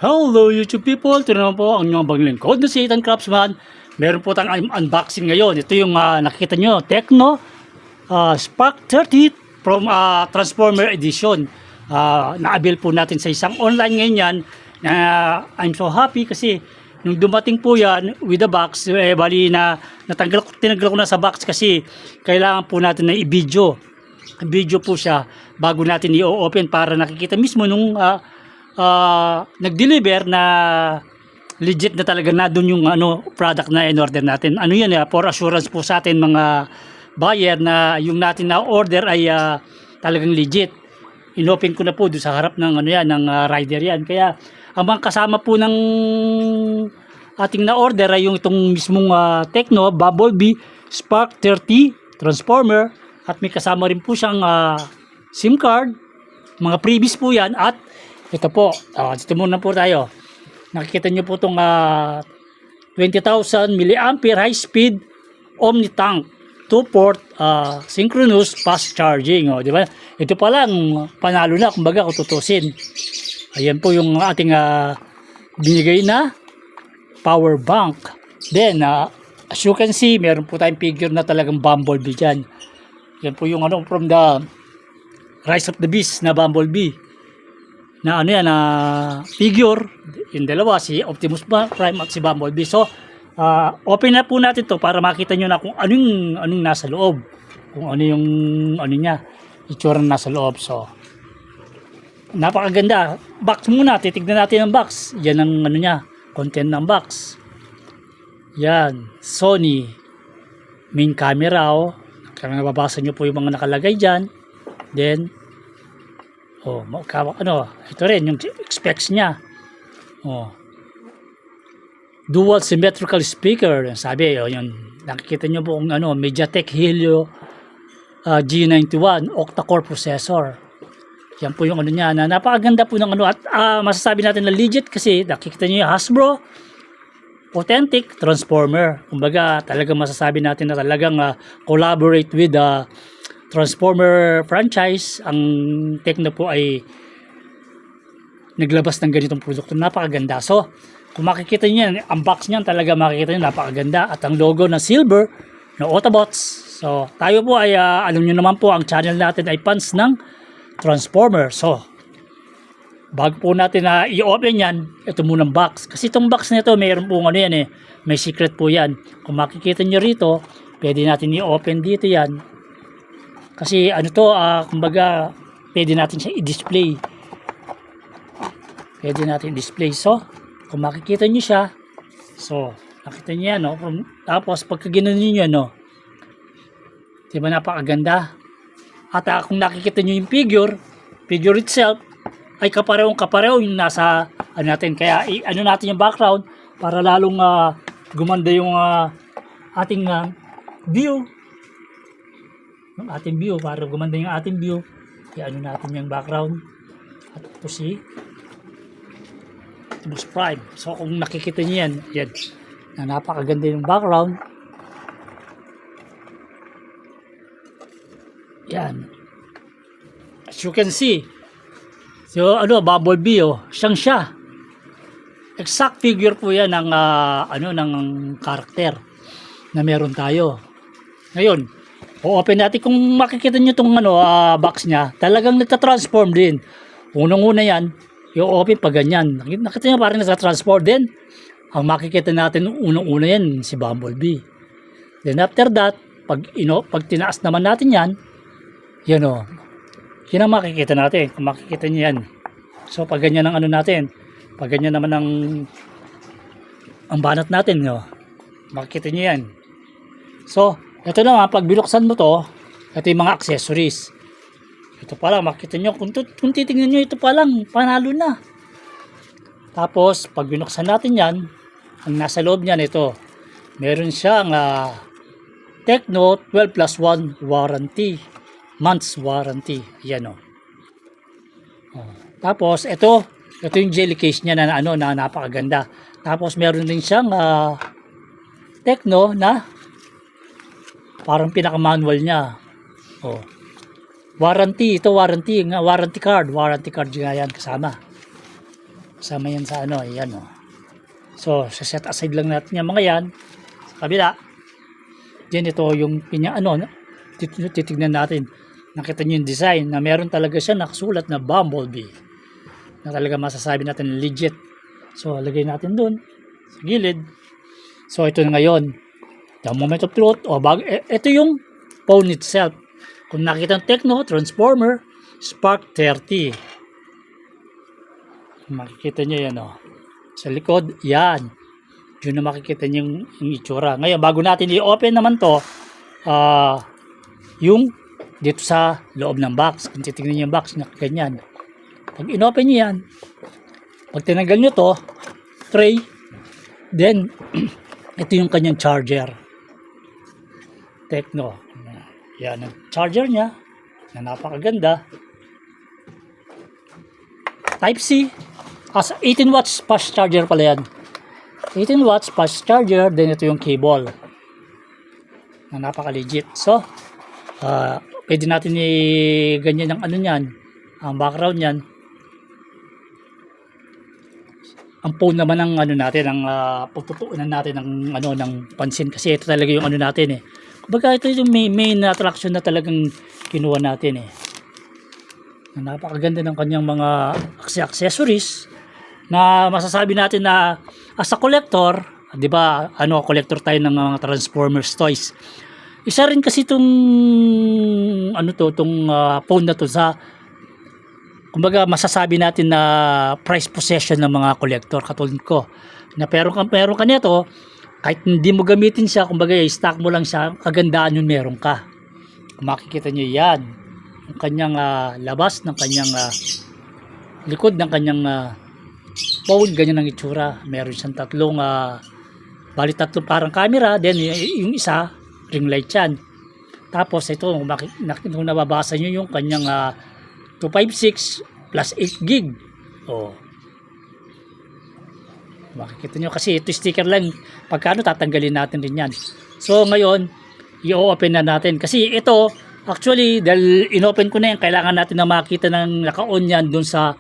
Hello YouTube people, ito naman po ang inyong bagong lingkod na si Ethan Craftsman. Meron po tayong unboxing ngayon. Ito yung nakikita nyo, Tecno Spark 30 from Transformer Edition. Na-avail po natin sa isang online ngayon yan. I'm so happy kasi nung dumating po yan with the box, bali na tinanggal ko na sa box kasi kailangan po natin na i-video. Video po siya bago natin i-open para nakikita mismo nung nag-deliver na legit na talaga na doon yung product na in-order natin. Ano yan, for assurance po sa atin mga buyer na yung natin na order ay talagang legit. Inopen ko na po doon sa harap ng ng rider yan. Kaya ang mga kasama po ng ating na order ay yung itong mismong Tecno Bumblebee Spark 30 Transformer at may kasama rin po siyang SIM card, mga previous po yan. At ito po, dito muna po tayo. Nakikita nyo po itong 20,000 mAh high speed Omni Tank 2-port synchronous fast charging. Di ba? Ito pa lang, panalo na kumbaga kung tutusin. Ayan po yung ating binigay na power bank. Then, as you can see, meron po tayong figure na talagang Bumblebee dyan. Yan po yung from the Rise of the Beast na Bumblebee. Na figure, yung dalawa, si Optimus Prime at si Bumblebee. So, open na po natin to para makita nyo na kung anong nasa loob. Kung ano yung niya, itsura nasa loob. So, napakaganda. Box muna, titignan natin ang box. Yan ang niya, content ng box. Yan, Sony main camera. Kaya nababasa nyo po yung mga nakalagay dyan. Then, ito rin yung specs niya. Dual symmetrical speaker, sabi, yun, nakikita nyo po kung MediaTek Helio G91 octa-core processor. Yan po yung niya, na napakaganda po ng at masasabi natin na legit kasi nakikita nyo yung Hasbro authentic transformer. Kumbaga, talagang masasabi natin na talagang collaborate with Transformer franchise. Ang Tecno po ay naglabas ng ganitong produkto. Napakaganda. So, kung makikita niyo yan, ang box niyan talaga makikita niyo napakaganda. At ang logo na silver na Autobots. So, tayo po ay, alam niyo naman po, ang channel natin ay fans ng Transformer. So, bago po natin na i-open yan, ito munang box. Kasi itong box na ito, mayroon po may secret po yan. Kung makikita niyo rito, pwede natin i-open dito yan. Kasi kumbaga, pwede natin siya i-display. Pwede natin i-display. So, kung makikita nyo siya, so, nakita nyo yan, tapos, pagka gano'n nyo, diba napakaganda? At kung nakikita nyo yung figure itself, ay kapareho yung nasa, natin. Kaya, natin yung background, para lalong gumanda yung ating view. Yung ating view, para gumanda yung ating view, natin yung background. At ito si Optimus Prime. So kung nakikita niyo yan, na napakaganda yung background. Yan. As you can see, so Bumblebee, siyang siya. Exact figure po yan ng ng karakter na meron tayo. Ngayon, open natin. Kung makikita nyo itong box niya, talagang nagtatransform din. Unang-una yan, yung open pa ganyan. Nakita nyo parang nagtatransform din. Ang makikita natin unang-una yan, si Bumblebee. Then after that, pag tinaas naman natin yan, yan ang makikita natin. Kung makikita nyo yan. So pag ganyan ang natin, pag ganyan naman ang banat natin, makikita nyo yan. So, ito naman, pag binuksan mo to, ito yung mga accessories. Ito pa lang, makita nyo, kung titingnan nyo, ito pa lang, panalo na. Tapos, pag binuksan natin yan, ang nasa loob niyan, ito, meron siyang Tecno 12+1 warranty, months warranty. Yan Tapos, ito yung jelly case niya na napakaganda. Tapos, meron din siyang Tecno na parang pinaka-manual niya. Warranty, ito warranty card nga yan kasama. Kasama yan sa ano, ayan o. So, set aside lang natin yung mga yan. Sa kabila. Then ito yung titignan natin. Nakita nyo yung design na meron talaga siya nakasulat na Bumblebee. Na talaga masasabi natin legit. So, lagay natin dun sa gilid. So, ito na ngayon. The moment of truth. Ito yung phone itself. Kung nakita ng Tecno Transformer Spark 30. Makikita nyo yan o. Sa likod, yan. Yun na makikita nyo yung itsura. Ngayon, bago natin i-open naman to, yung dito sa loob ng box. Kung titignan nyo yung box, ganyan. Pag in-open nyo yan, pag tinanggal nyo to, tray, then, ito yung kanyang charger. Tecno. Yan ang charger niya, na napakaganda. Type-C. As 18 watts fast charger pala yan. 18 watts fast charger, then ito yung cable. Na napaka-legit. So, pwede natin ganyan ang ano niyan, ang background niyan. Ang phone naman ng ano natin, ang pagtutuunan natin ng ano ng pansin kasi ito talaga yung ano natin eh. Kumbaga ito yung main attraction na talagang kinuha natin eh. Napakaganda ng kanyang mga accessories na masasabi natin na as a collector, 'di ba? Collector tayo ng mga Transformers toys. Isa rin kasi itong phone na to sa kumbaga masasabi natin na price possession ng mga collector katulad ko. Na pero ka nito, kahit hindi mo gamitin siya, kumbaga i-stock mo lang siya, kagandaan yung meron ka. Kung makikita nyo yan, yung kanyang labas ng kanyang likod ng kanyang phone, ganyan ang itsura. Meron siyang tatlong parang camera, then yung isa ring light yan. Tapos ito, kung nababasa nyo yung kanyang 256 plus 8 gig. Makikita nyo kasi ito sticker lang. Pagkano tatanggalin natin din yan. So ngayon, i-open na natin. Kasi ito, actually, dahil in-open ko na yan, kailangan natin na makita ng naka-on yan dun sa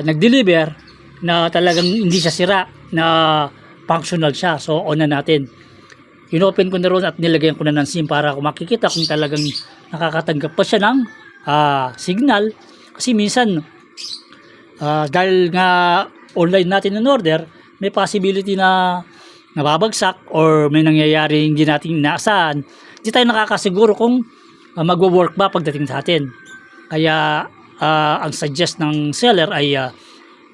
nag-deliver na talagang hindi siya sira, na functional siya. So on na natin. In-open ko na ron at nilagyan ko na ng SIM para kung makikita kung talagang nakakatanggap pa siya ng signal. Kasi minsan, dahil nga online natin in order, may possibility na nababagsak or may nangyayari hindi natin inaasahan. Hindi tayo nakakasiguro kung magwo-work ba pagdating sa atin. Kaya ang suggest ng seller ay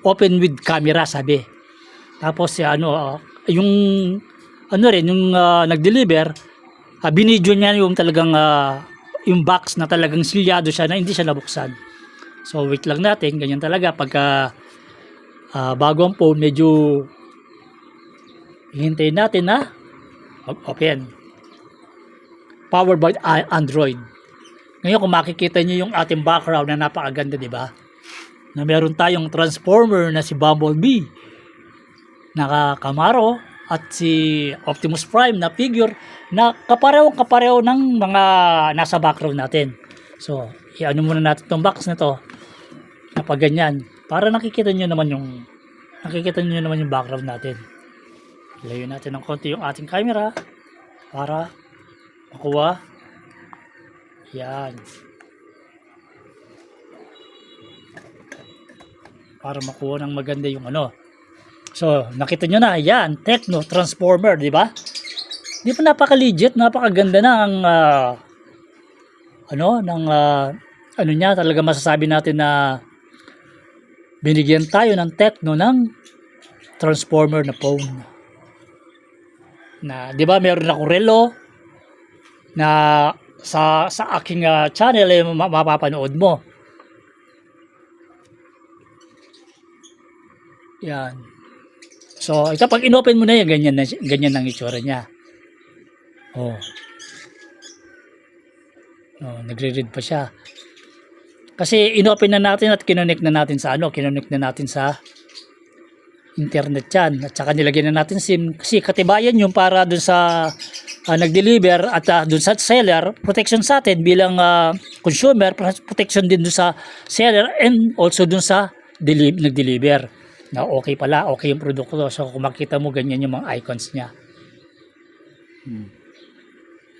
open with camera, sabi. Tapos yung nag-deliver, binidyo niya yung talagang yung box na talagang silyado siya na hindi siya nabuksan. So wait lang natin, ganyan talaga pagka bago ang phone, medyo hihintayin natin na open. Powered by Android. Ngayon kung makikita niyo yung ating background na napakaganda, di ba? Na meron tayong Transformer na si Bumblebee, Camaro, at si Optimus Prime na figure na kapareho ng mga nasa background natin. So, i-ano muna natin itong box na to na pag ganyan para nakikita nyo naman yung background natin. Ilayo natin ng konti yung ating camera para makuha yan, para makuha ng maganda yung So, nakita nyo na, yan, Tecno Transformer, di ba? Di ba napaka-legit, napakaganda na ang niya, talaga masasabi natin na binigyan tayo ng Tecno ng Transformer na phone. Na, di ba, meron akong relo na sa aking channel mapapanood mo. Yan. So, ito pag inopen mo na yan, ganyan ang itsura niya. Nagre-read pa siya. Kasi inopen na natin at kinonect na natin sa internet yan. At saka nilagyan na natin SIM. Kasi katibayan yung para dun sa nag-deliver at dun sa seller, protection sa atin bilang consumer, protection din dun sa seller and also dun sa nag-deliver na okay pala, okay yung produkto. So kung makita mo, ganyan yung mga icons niya.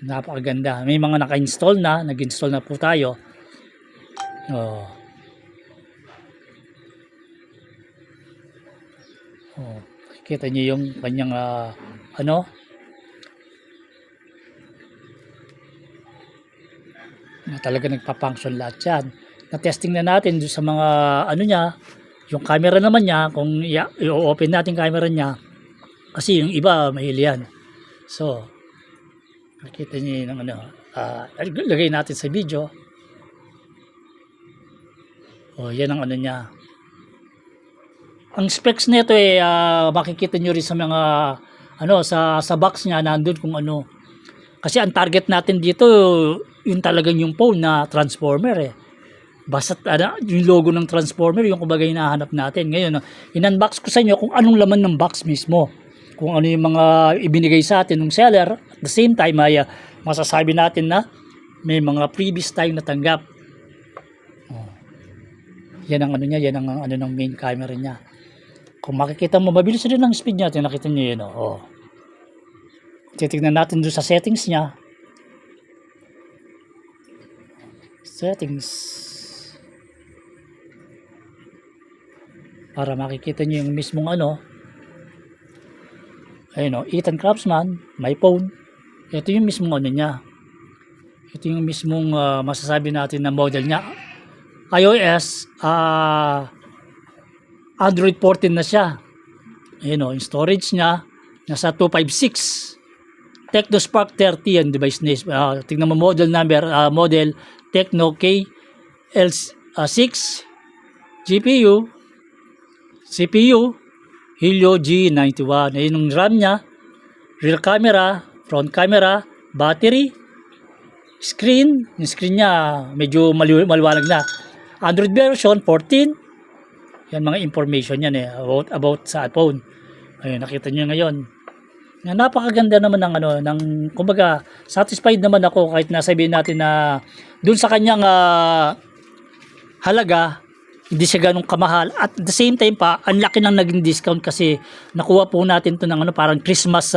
Napakaganda. May mga naka-install na, nag-install na po tayo. Oh. Oh, kita niyo yung kanyang ano, na talaga nagpa-function lahat yan. Na-testing na natin doon sa mga ano niya, yung camera naman niya, kung i-open natin camera niya, kasi yung iba mahili yan. So, nakita niyo yung ano, lagay natin sa video. Oh, yan ang ano niya. Ang specs nito makikita niyo rin sa mga ano sa box niya nandoon kung ano. Kasi ang target natin dito yung talagang yung phone na transformer Basta yung logo ng transformer yung kumbaga hinahanap natin. Ngayon, in-unbox ko sa inyo kung anong laman ng box mismo. Kung ano yung mga ibinigay sa atin ng seller. At the same time ay masasabi natin na may mga freebies tayong natanggap. Yan ang ano niya, yan ang ano ng main camera niya. Kung makikita mo, mabilis rin ang speed niya. Nakita niyo yun, titignan natin doon sa settings niya. Settings. Para makikita niyo yung mismong ano. Ayun Ethan Craftsman, my phone. Ito yung mismong ano niya. Ito yung mismong masasabi natin na model niya. iOS, Android 14 na siya. Ayun yung storage niya nasa 256. Tecno Spark 30 ang device name. Tingnan mo model number, model Tecno KL6, GPU, CPU, Helio G91. Ayun yung RAM niya, rear camera, front camera, battery, screen. Yung screen niya medyo maliwanag na. Android version 14. Yan mga information yan about sa phone. Ayun, nakita niyo ngayon. Napakaganda naman ng ano, ng kumbaga satisfied naman ako kahit nasabihin natin na doon sa kanyang halaga hindi siya ganun kamahal at the same time pa ang laki ng naging discount kasi nakuha po natin to ng ano parang Christmas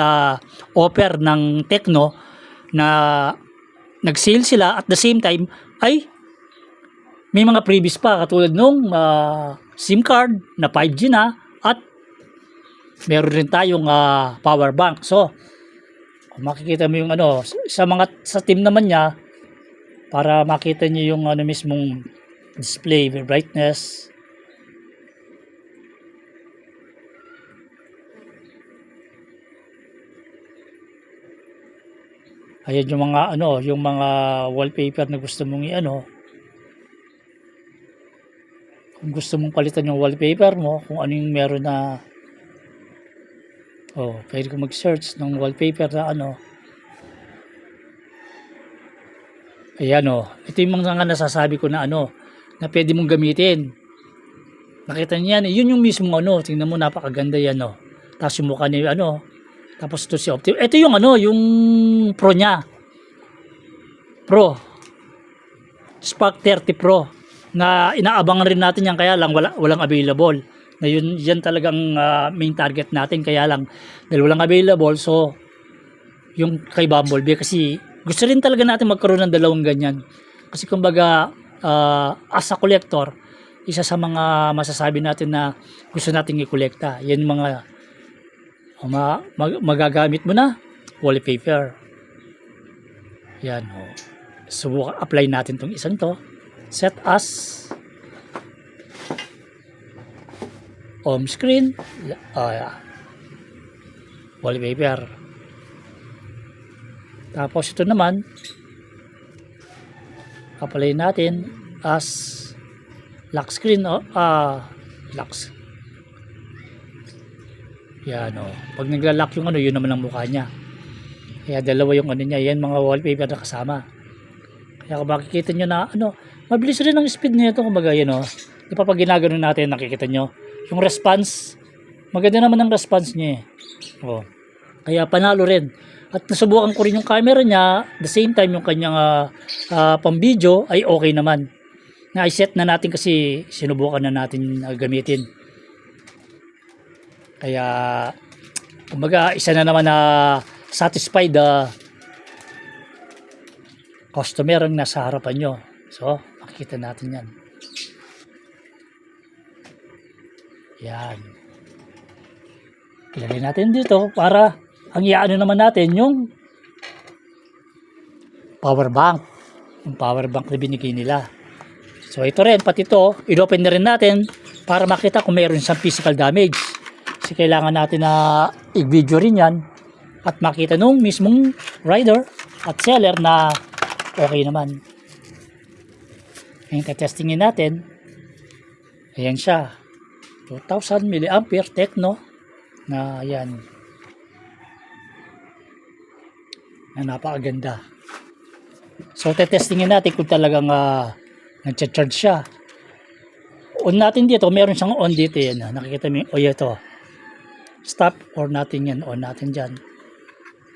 offer ng Tecno na nag-sale sila at the same time ay may mga previous pa katulad nung SIM card na 5G na at meron rin tayong power bank. So, kung makikita mo yung ano, sa team naman niya, para makita niyo yung ano mismong display, brightness. Ayan yung mga ano, yung mga wallpaper na gusto mong i-ano. Kung gusto mong palitan yung wallpaper mo, kung ano yung meron na pwede ko mag-search ng wallpaper na ano. Ayan ito yung mga nasasabi ko na ano, na pwede mong gamitin. Nakita niyo yan, yun yung mismong ano, tingnan mo napakaganda yan Tapos yung mukha niya tapos ito si Optim. Ito yung ano, yung Pro niya. Pro. Spark 30 Pro. Na inaabangan rin natin yan kaya lang walang available. Na yan talagang main target natin kaya lang dahil walang available so yung kay Bumblebee kasi gusto rin talaga natin magkaroon ng dalawang ganyan kasi kumbaga as a collector isa sa mga masasabi natin na gusto nating i-kolekta yan mga magagamit mo na wallpaper yan subukan apply natin tong isang to set as home screen, wallpaper. Tapos ito naman, apply natin as lock screen, locks. Yan Pag nagla-lock yung ano, yun naman ang mukha niya. Kaya dalawa yung ano niya, yan mga wallpaper na kasama. Kaya kung makikita nyo na ano, mabilis rin ang speed nito, kumbaga yan di pa pag ginagano natin, nakikita nyo. Yung response, maganda naman ang response niya Kaya panalo rin. At nasubukan ko rin yung camera niya, the same time yung kanyang pang-video ay okay naman. Na-set na natin kasi sinubukan na natin gamitin. Kaya kumbaga isa na naman na satisfied customer ang nasa harapan nyo. So, makikita natin yan. Yan. Ilagay natin dito para ang iaano naman natin yung power bank. Yung power bank na binigay nila. So, ito rin, pati ito, inopen na rin natin para makita kung mayroon siyang physical damage. Kasi kailangan natin na i-video rin yan at makita nung mismong rider at seller na okay naman. Ngayon, testingin natin. Ayan siya. 2,000 mAh Tecno na ayan. Na napakaganda. So, testingin natin kung talagang nag-charge siya. On natin dito, meron siyang on dito yan. Nakikita mo, ito. Stop or natin yan. On natin dyan.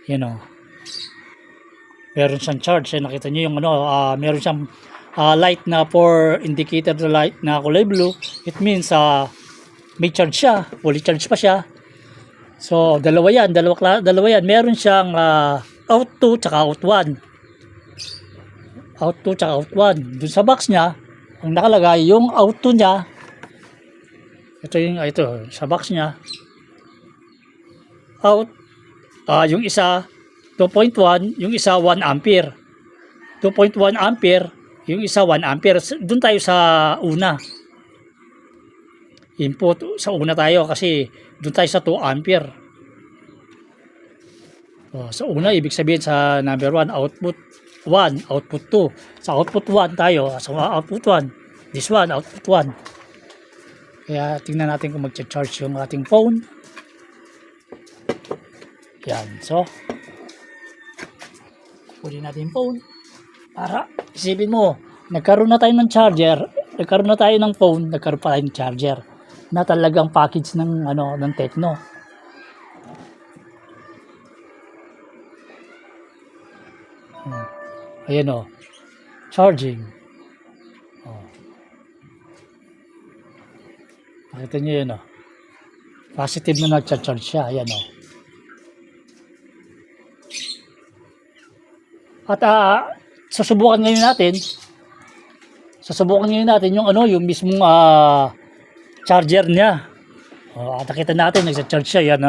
Yan o. Meron siyang charge. Nakita nyo yung meron siyang light na for indicator the light na kulay blue. It means may charge siya. Fully charge pa siya. So, dalawa yan. Dalawa yan. Meron siyang out 2 tsaka out 1. Out 2 tsaka out 1. Dun sa box niya, ang nakalagay yung out 2 niya. Ito sa box niya. Out. Yung isa 2.1, yung isa 1 ampere. 2.1 ampere, yung isa 1 ampere. Doon tayo sa una. Input sa una tayo kasi doon tayo sa 2 ampere. Sa una, ibig sabihin sa number 1, output 1, output 2. Sa output 1 tayo, sa output 1, this one, output 1. Kaya tingnan natin kung mag-charge yung ating phone. Yan, so kunin natin yung phone para isipin mo, nagkaroon na tayo ng charger, nagkaroon na tayo ng phone, nagkaroon pa tayo ng charger na talagang package ng ng Tecno. Ayan o, charging. Nakita nyo yun o, positive na nag-charge siya. Ayan o. At susubukan ngayon natin yung yung mismong charger niya. At nakita natin nagsa-charge siya yan.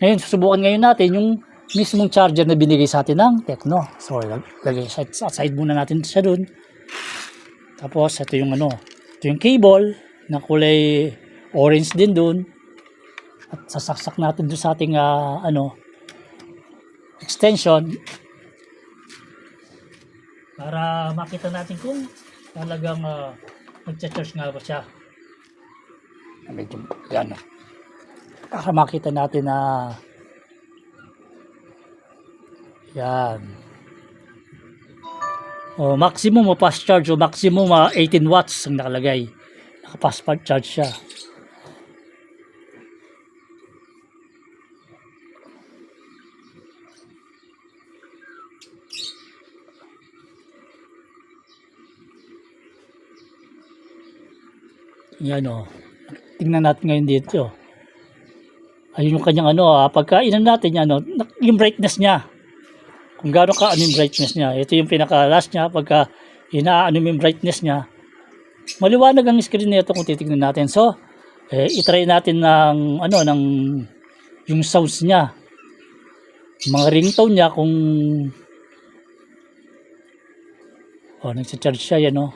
Ngayon susubukan ngayon natin yung mismong charger na binigay sa atin ng Tecno. So lagay aside muna natin siya dun. Tapos ito yung ito yung cable na kulay orange din dun. At sasaksak natin dun sa ating extension. Para makita natin kung talagang nag-charge nga ba siya. Medyo yan. Para makita natin na yan. Maximum fast charge o maximum 18 watts ang nakalagay. Naka-fast charge siya. Yan o. Tingnan natin ngayon dito. Ayun yung kanyang pagka inan natin yung brightness niya. Kung gaano ka yung brightness niya. Ito yung pinaka last niya. Pagka yung brightness niya. Maliwanag ang screen nito kung titignan natin. So, i-try natin ng yung sounds niya. Mga ringtone niya kung nagsa-charge siya yan o.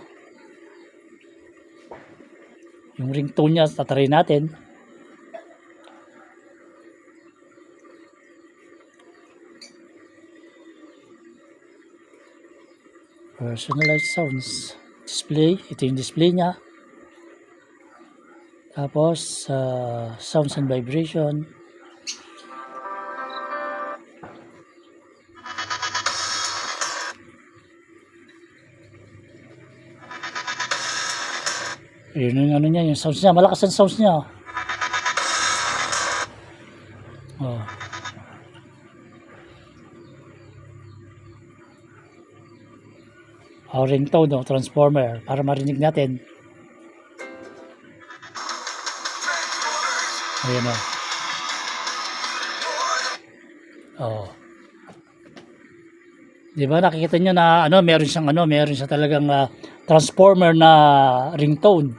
Yung ringtone niya, tatry natin. Personalized sounds. Display. Ito yung display niya. Tapos, sounds and vibration. Yun yung niya, yung sounds niya. Malakas ang sounds niya. ringtone, no? Transformer, para marinig natin. Ayan o. Oh. Di ba nakikita nyo na meron siya talagang transformer na ringtone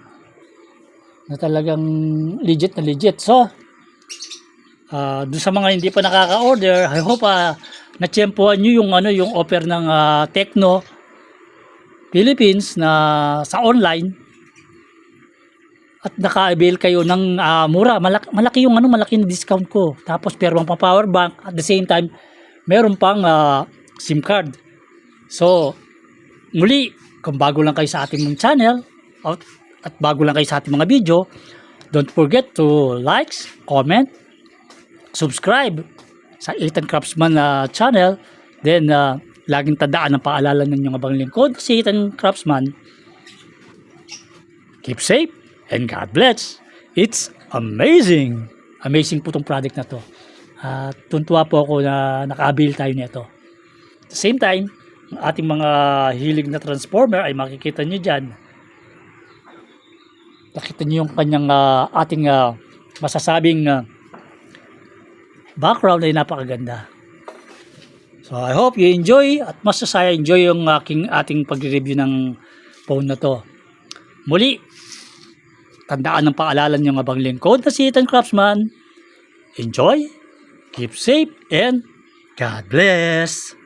na talagang legit na legit. So, doon sa mga hindi pa nakaka-order, I hope na-tsempuhan nyo yung offer ng Tecno Philippines na sa online at naka-avail kayo ng mura. Malaki yung malaki na discount ko. Tapos meron pang power bank at the same time meron pang SIM card. So, muli, kung bago lang kayo sa ating mga channel at bago lang kayo sa ating mga video, don't forget to like, comment, subscribe sa Ethan Craftsman channel. Then, laging tandaan ang paalala ng inyong abang lingkod, si Ethan Craftsman. Keep safe and God bless. It's amazing. Amazing po itong product na to. Tuntua po ako na naka-avail tayo nito. At the same time, ang ating mga hilig na transformer ay makikita nyo dyan. Nakita nyo yung kanyang ating masasabing background ay napakaganda. So I hope you enjoy at mas saya enjoy yung ating pag-review ng phone na to. Muli, tandaan ng paalala niyong abang lingkod na si Ethan Craftsman. Enjoy, keep safe, and God bless.